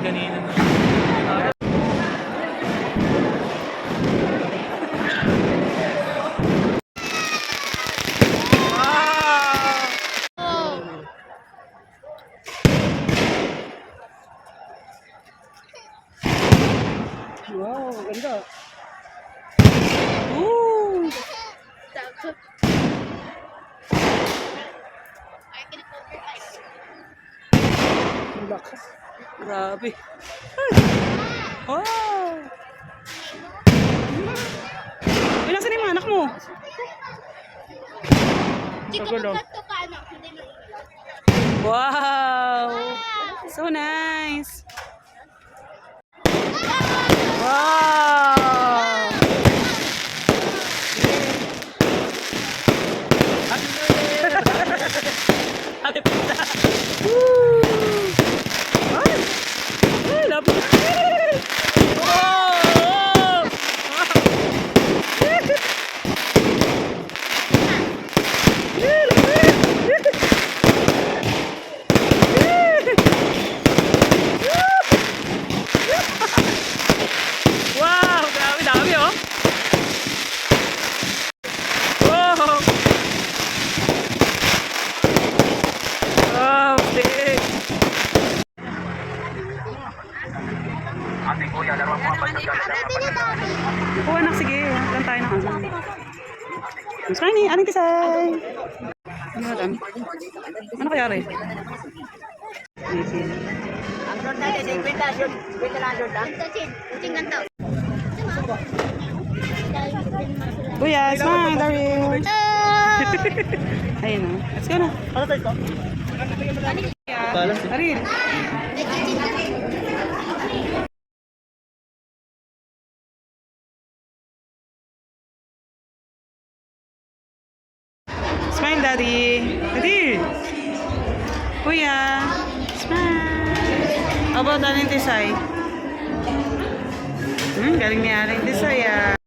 kanina. Wow, ganda. Ang lakas. Grabe. Oh! Ay, nasan yung anak mo? Wow! So nice! Wow! Ate Pita! Woo! Ay! Ay, lapit! Oh! Wow! Grabe, dami oh! Wow! Wow, big! Oo, anak, sige. Lang tayo ng ano. Mas ni, aling tisay. Ano natin? Ano kaya rin? Kuya, smile, Daryl. Ayun o. Let's go na. Daryl. Smile, Daddy. Daryl. Kuya, smile. How about Aling Tisay? Galing ni Aling Tisay ah.